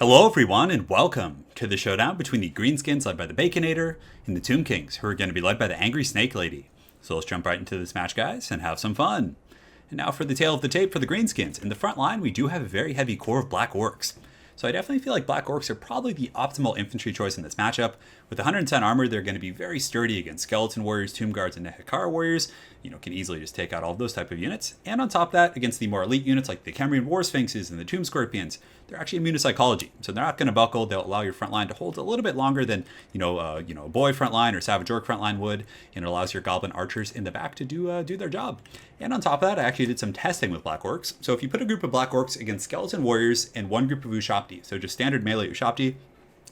Hello everyone and welcome to the showdown between the Greenskins led by the Baconator and the Tomb Kings, who are going to be led by the Angry Snake Lady. So let's jump right into this match, guys, and have some fun. And now for the tail of the tape for the Greenskins. In the front line, we do have a very heavy core of Black Orcs. So I definitely feel like Black Orcs are probably the optimal infantry choice in this matchup. With 110 armor, they're going to be very sturdy against Skeleton Warriors, Tomb Guards, and Nehekara Warriors. Can easily just take out all of those type of units. And on top of that, against the more elite units like the Khemrian War Sphinxes and the Tomb Scorpions, they're actually immune to psychology. So they're not going to buckle. They'll allow your front line to hold a little bit longer than, a boy front line or Savage Orc front line would. And it allows your Goblin Archers in the back to do their job. And on top of that, I actually did some testing with Black Orcs. So if you put a group of Black Orcs against Skeleton Warriors and one group of Ushabti, so just standard melee Ushabti,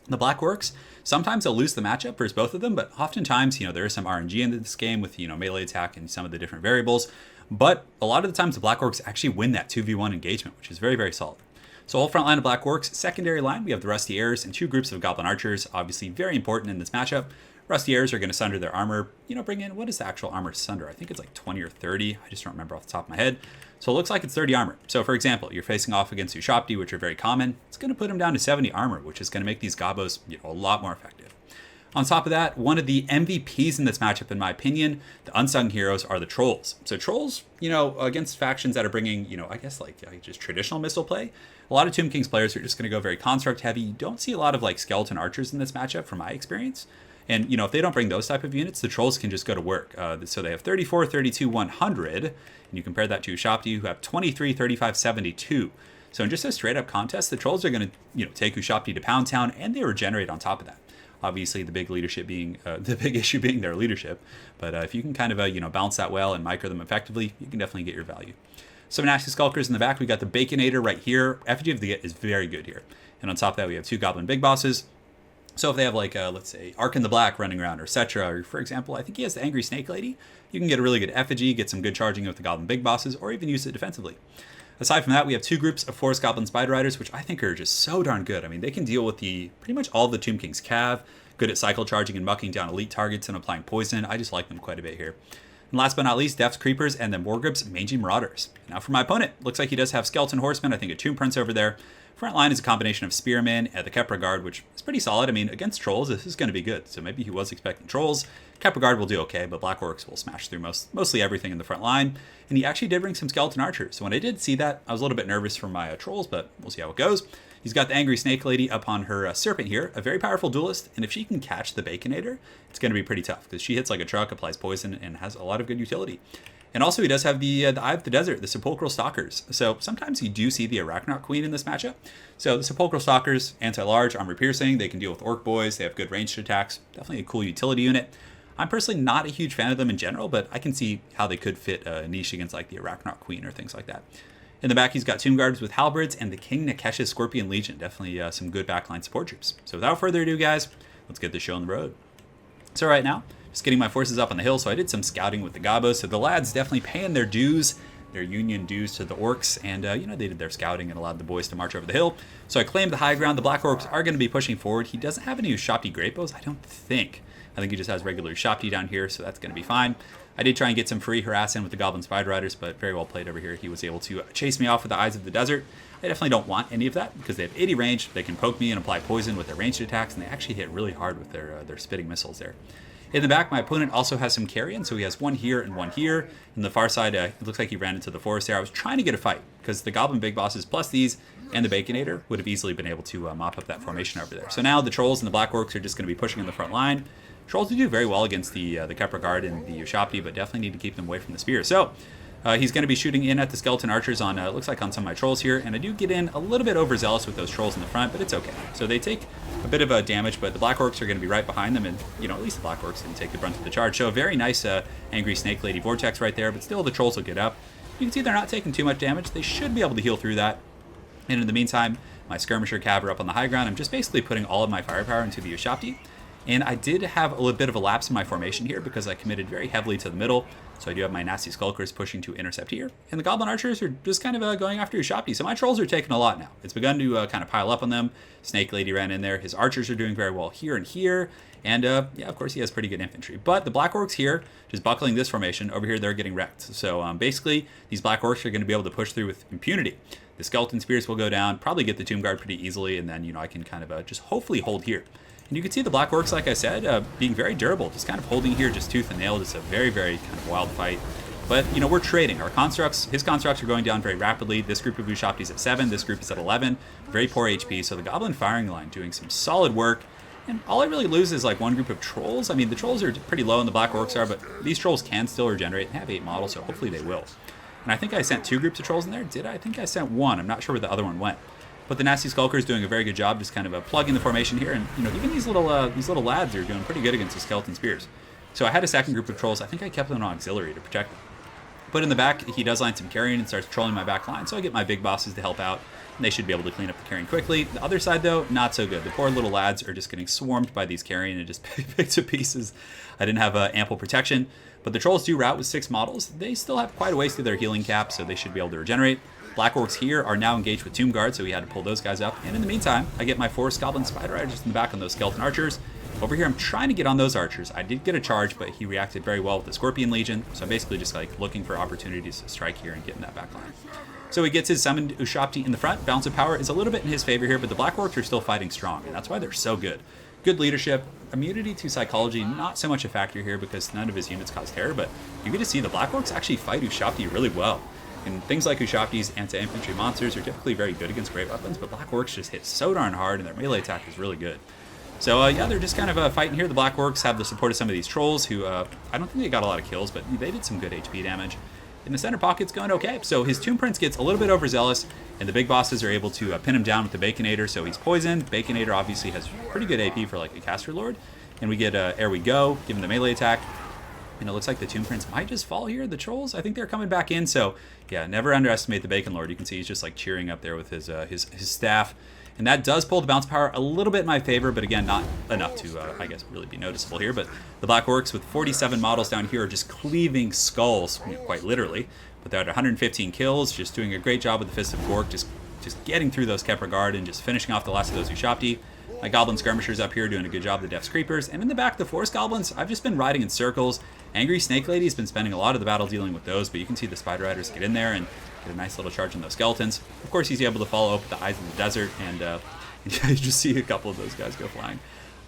the Black Orcs, sometimes they'll lose the matchup versus both of them, but oftentimes, there is some RNG in this game with, melee attack and some of the different variables. But a lot of the times, the Black Orcs actually win that 2v1 engagement, which is very, very solid. So whole front line of Black Orcs. Secondary line, we have the Rusty Heirs and two groups of Goblin Archers, obviously very important in this matchup. Rusty Heirs are going to sunder their armor, bring in, what is the actual armor sunder? I think it's like 20 or 30. I just don't remember off the top of my head. So it looks like it's 30 armor. So for example, you're facing off against Ushabti, which are very common. It's going to put them down to 70 armor, which is going to make these Gobos a lot more effective. On top of that, one of the MVPs in this matchup, in my opinion, the unsung heroes are the Trolls. So Trolls, against factions that are bringing, I guess like just traditional missile play, a lot of Tomb Kings players are just going to go very construct heavy. You don't see a lot of like Skeleton Archers in this matchup from my experience. And, if they don't bring those type of units, the Trolls can just go to work. So they have 34, 32, 100. And you compare that to Ushabti, who have 23, 35, 72. So in just a straight up contest, the Trolls are going to, take Ushabti to Pound Town, and they regenerate on top of that. Obviously, the big issue being their leadership. But if you can kind of, balance that well and micro them effectively, you can definitely get your value. Some Nasty Skulkers in the back. We got the Baconator right here. Effigy of the Get is very good here. And on top of that, we have two Goblin Big Bosses. So if they have like, let's say, Ark in the Black running around, or Cetra, or for example, I think he has the Angry Snake Lady, you can get a really good effigy, get some good charging with the Goblin Big Bosses, or even use it defensively. Aside from that, we have two groups of Forest Goblin Spider Riders, which I think are just so darn good. I mean, they can deal with pretty much all of the Tomb King's cav, good at cycle charging and mucking down elite targets and applying poison. I just like them quite a bit here. And last but not least, Death's Creepers and then Morgrub's Mangy Marauders. Now for my opponent, looks like he does have Skeleton Horsemen, I think a Tomb Prince over there. Front line is a combination of Spearmen and the Kepra Guard, which is pretty solid. I mean, against Trolls, this is going to be good. So maybe he was expecting Trolls. Kepra Guard will do okay, but Black Orcs will smash through mostly everything in the front line. And he actually did bring some Skeleton Archers. So when I did see that, I was a little bit nervous for my Trolls, but we'll see how it goes. He's got the Angry Snake Lady up on her Serpent here, a very powerful duelist. And if she can catch the Baconator, it's going to be pretty tough because she hits like a truck, applies poison, and has a lot of good utility. And also he does have the Eye of the Desert, the Sepulchral Stalkers. So sometimes you do see the Arachnoid Queen in this matchup. So the Sepulchral Stalkers, anti-large, armor piercing, they can deal with Orc Boys, they have good ranged attacks, definitely a cool utility unit. I'm personally not a huge fan of them in general, but I can see how they could fit a niche against like the Arachnoid Queen or things like that. In the back, he's got Tomb Guards with Halberds and the King Nekesh's Scorpion Legion. Definitely some good backline support troops. So without further ado, guys, let's get this show on the road. So right now, just getting my forces up on the hill, so I did some scouting with the Gobos. So the lads definitely paying their dues, their union dues to the Orcs, and they did their scouting and allowed the boys to march over the hill. So I claimed the high ground. The Black Orcs are going to be pushing forward. He doesn't have any Ushabti Great Bows, I don't think. I think he just has regular Ushabti down here, so that's going to be fine. I did try and get some free harass in with the Goblin Spider Riders, but very well played over here. He was able to chase me off with the Eyes of the Desert. I definitely don't want any of that because they have 80 range. They can poke me and apply poison with their ranged attacks, and they actually hit really hard with their spitting missiles there. In the back, my opponent also has some carrion, so he has one here and one here. In the far side, it looks like he ran into the forest there. I was trying to get a fight, because the Goblin Big Bosses plus these and the Baconator would have easily been able to mop up that formation over there. So now the Trolls and the Black Orcs are just going to be pushing in the front line. Trolls do very well against the Kepra Guard and the Ushabti, but definitely need to keep them away from the spear. So he's going to be shooting in at the Skeleton Archers on, looks like on some of my Trolls here, and I do get in a little bit overzealous with those Trolls in the front, but it's okay. So they take a bit of damage, but the Black Orcs are going to be right behind them, and at least the Black Orcs can take the brunt of the charge. So a very nice Angry Snake Lady Vortex right there, but still the Trolls will get up. You can see they're not taking too much damage. They should be able to heal through that. And in the meantime, my Skirmisher Cav are up on the high ground. I'm just basically putting all of my firepower into the Ushabti. And I did have a little bit of a lapse in my formation here because I committed very heavily to the middle. So I do have my nasty skulkers pushing to intercept here. And the goblin archers are just kind of going after Ushapti. So my trolls are taking a lot now. It's begun to kind of pile up on them. Snake Lady ran in there. His archers are doing very well here and here. And yeah, of course he has pretty good infantry. But the Black Orcs here, just buckling this formation, over here they're getting wrecked. So basically, these Black Orcs are going to be able to push through with impunity. The Skeleton Spears will go down, probably get the Tomb Guard pretty easily, and then, I can kind of just hopefully hold here. And you can see the Black Orcs, like I said, being very durable, just kind of holding here, just tooth and nail. Just a very, very kind of wild fight. But, we're trading. Our constructs, his constructs are going down very rapidly. This group of Ushapti's at 7, this group is at 11. Very poor HP, so the Goblin firing line doing some solid work. And all I really lose is like one group of trolls. I mean, the trolls are pretty low and the Black Orcs are, but these trolls can still regenerate and have 8 models, so hopefully they will. And I think I sent 2 groups of trolls in there. Did I? I think I sent 1. I'm not sure where the other one went. But the Nasty Skulker is doing a very good job just kind of plugging the formation here. And, even these little lads are doing pretty good against the Skeleton Spears. So I had a second group of trolls. I think I kept them on auxiliary to protect them. But in the back, he does line some carrying and starts trolling my back line. So I get my big bosses to help out. And they should be able to clean up the carrying quickly. The other side, though, not so good. The poor little lads are just getting swarmed by these carrying and just picked to pieces. I didn't have ample protection. But the trolls do route with 6 models. They still have quite a ways through their healing cap, so they should be able to regenerate. Black Orcs here are now engaged with Tomb Guard, so we had to pull those guys up. And in the meantime, I get my 4 Goblin Spider Riders in the back on those Skeleton Archers. Over here, I'm trying to get on those archers. I did get a charge, but he reacted very well with the Scorpion Legion, so I'm basically just like looking for opportunities to strike here and get in that back line. So he gets his summoned Ushapti in the front. Balance of power is a little bit in his favor here, but the Black Orcs are still fighting strong, and that's why they're so good. Good leadership. Immunity to psychology, not so much a factor here because none of his units cause terror, but you get to see the Black Orcs actually fight Ushapti really well. And things like Ushapti's anti-infantry monsters are typically very good against great weapons, but Black Orcs just hit so darn hard, and their melee attack is really good. So yeah, they're just kind of fighting here. The Black Orcs have the support of some of these trolls who, I don't think they got a lot of kills, but they did some good HP damage. In the center pocket's going okay. So his Tomb Prince gets a little bit overzealous, and the big bosses are able to pin him down with the Baconator, so he's poisoned. Baconator obviously has pretty good AP for like a Caster Lord. And we get Ere We Go, give him the melee attack. And it looks like the Tomb Prince might just fall here. The trolls, I think they're coming back in. So yeah, never underestimate the Bacon Lord. You can see he's just like cheering up there with his staff. And that does pull the bounce power a little bit in my favor, but again, not enough to, I guess, really be noticeable here. But the Black Orcs with 47 models down here are just cleaving skulls, quite literally. But they're at 115 kills, just doing a great job with the Fist of Gork, just getting through those Kepler Guard and just finishing off the last of those Ushapti. My Goblin Skirmishers up here doing a good job of the Death's Creepers. And in the back, the Forest Goblins, I've just been riding in circles. Angry Snake Lady has been spending a lot of the battle dealing with those, but you can see the Spider Riders get in there and get a nice little charge on those skeletons. Of course, he's able to follow up with the Eyes of the Desert, and you just see a couple of those guys go flying.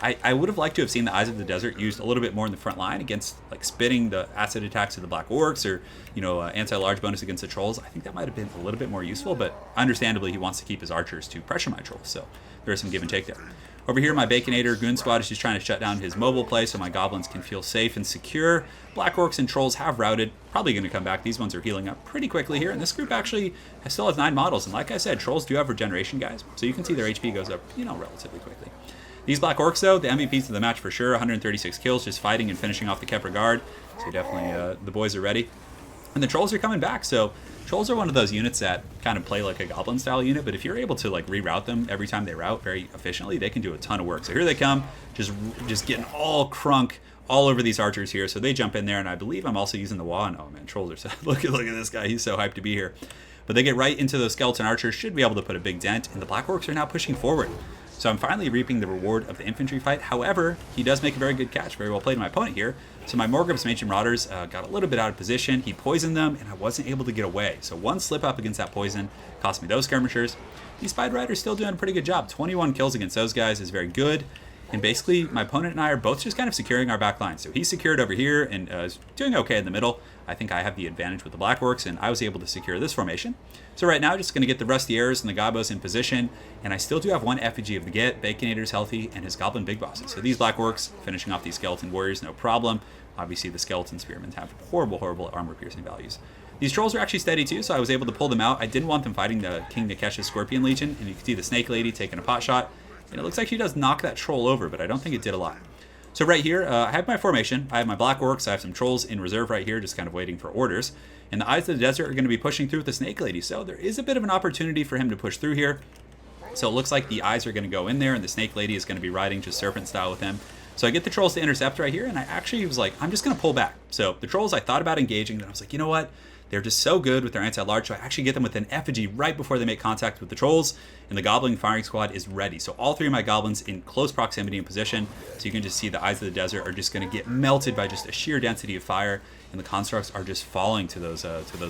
I would have liked to have seen the Eyes of the Desert used a little bit more in the front line against like spitting the acid attacks of the Black Orcs, or anti-large bonus against the trolls. I think that might have been a little bit more useful, but understandably he wants to keep his archers to pressure my trolls, so there is some give and take there. Over here, my Baconator Goon Squad is just trying to shut down his mobile play so my goblins can feel safe and secure. Black Orcs and Trolls have routed, probably going to come back. These ones are healing up pretty quickly here, and this group actually still has 9 models. And like I said, Trolls do have regeneration, guys, so you can see their HP goes up, relatively quickly. These Black Orcs, though, the MVPs of the match for sure. 136 kills, just fighting and finishing off the Kepler Guard. So definitely the boys are ready. And the Trolls are coming back, so Trolls are one of those units that kind of play like a Goblin style unit, but if you're able to like reroute them every time they route very efficiently, they can do a ton of work. So here they come, just getting all crunk all over these archers here. So they jump in there, and I believe I'm also using the wand. Oh man, Trolls are so look at this guy, he's so hyped to be here. But they get right into those skeleton archers, should be able to put a big dent, and the Black Orcs are now pushing forward. So I'm finally reaping the reward of the infantry fight. However, he does make a very good catch. Very well played my opponent here. So my Morgrim's Ancient Marauders got a little bit out of position. He poisoned them, and I wasn't able to get away. So one slip up against that poison cost me those Skirmishers. These Spider Riders still doing a pretty good job. 21 kills against those guys is very good. And basically, my opponent and I are both just kind of securing our back line. So he's secured over here and is doing okay in the middle. I think I have the advantage with the Black Orcs, and I was able to secure this formation. So right now, just going to get the Rusty Arrows and the Gobos in position. And I still do have one effigy of the Get. Baconator's healthy, and his Goblin Big Bosses. So these Black Orcs finishing off these Skeleton Warriors, no problem. Obviously, the Skeleton Spearmen have horrible armor-piercing values. These Trolls are actually steady too, so I was able to pull them out. I didn't want them fighting the King Nikesh's Scorpion Legion, and you can see the Snake Lady taking a pot shot. And it looks like she does knock that Troll over, but I don't think it did a lot. So right here, I have my formation. I have my Black Orcs. I have some Trolls in reserve right here, just kind of waiting for orders. And the Eyes of the Desert are going to be pushing through with the Snake Lady, so there is a bit of an opportunity for him to push through here. So it looks like the Eyes are going to go in there, and the Snake Lady is going to be riding just Serpent style with him. So I get the trolls to intercept right here, and I actually was like, I'm just going to pull back. So the trolls, I thought about engaging, and I was like, you know what? They're just so good with their anti-large, so I actually get them with an effigy right before they make contact with the trolls, and the goblin firing squad is ready. So all 3 of my goblins in close proximity and position, so you can just see the eyes of the desert are just going to get melted by just a sheer density of fire, and the constructs are just falling to those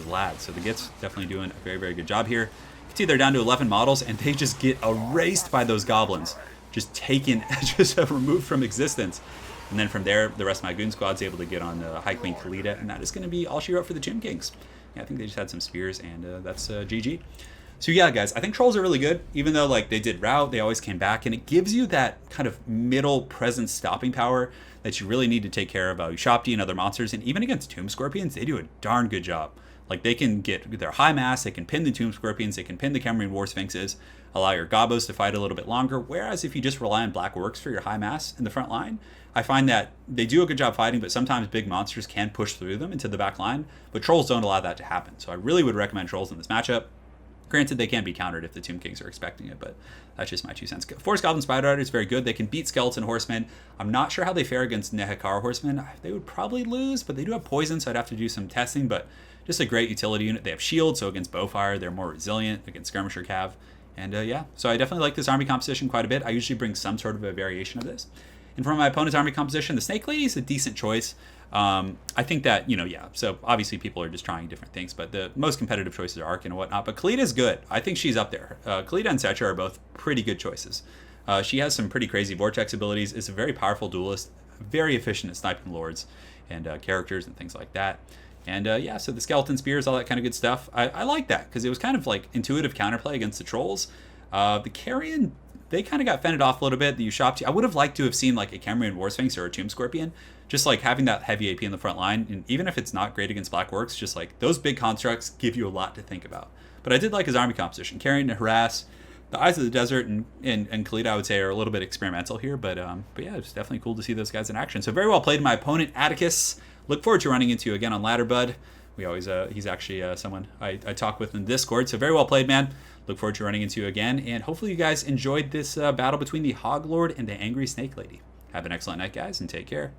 lads. So the Git's definitely doing a very, very good job here. You can see they're down to 11 models, and they just get erased by those goblins, just taken, just removed from existence. And then from there, the rest of my goon squad's able to get on High Queen Khalida, and that is going to be all she wrote for the Tomb Kings. Yeah, I think they just had some spears, and that's GG. So yeah, guys, I think trolls are really good. Even though like they did rout, they always came back, and it gives you that kind of middle presence stopping power that you really need to take care of Ushapti and other monsters. And even against Tomb Scorpions, they do a darn good job. Like they can get their high mass, they can pin the Tomb Scorpions, they can pin the Cameron War Sphinxes, allow your Gobos to fight a little bit longer. Whereas if you just rely on Black Orcs for your high mass in the front line, I find that they do a good job fighting, but sometimes big monsters can push through them into the back line, but trolls don't allow that to happen. So I really would recommend trolls in this matchup. Granted, they can be countered if the Tomb Kings are expecting it, but that's just my 2 cents. Forest Goblin Spider Rider is very good. They can beat Skeleton Horsemen. I'm not sure how they fare against Nehekar Horsemen. They would probably lose, but they do have poison, so I'd have to do some testing, but just a great utility unit. They have shield, so against Bowfire, they're more resilient against Skirmisher Cav. And yeah, so I definitely like this army composition quite a bit. I usually bring some sort of a variation of this. And for my opponent's army composition, the Snake Lady is a decent choice. I think that, yeah, so obviously people are just trying different things, but the most competitive choices are Ark and whatnot. But Khalida is good. I think she's up there. Khalida and Setra are both pretty good choices. She has some pretty crazy Vortex abilities, is a very powerful duelist, very efficient at sniping lords and characters and things like that. And yeah, so the Skeleton Spears, all that kind of good stuff. I like that because it was kind of like intuitive counterplay against the Trolls. The Carrion, they kind of got fended off a little bit. The Ushapti, I would have liked to have seen like a Cameron War Sphinx or a Tomb Scorpion, just like having that heavy AP in the front line. And even if it's not great against Black Orcs, just like those big constructs give you a lot to think about. But I did like his army composition. Carrying to harass. The Eyes of the Desert and Khalida, I would say, are a little bit experimental here. But yeah, it's definitely cool to see those guys in action. So very well played. My opponent, Atticus. Look forward to running into you again on Ladder Bud. We always, he's actually someone I talk with in Discord. So very well played, man. Look forward to running into you again. And hopefully you guys enjoyed this battle between the Hog Lord and the Angry Snake Lady. Have an excellent night, guys, and take care.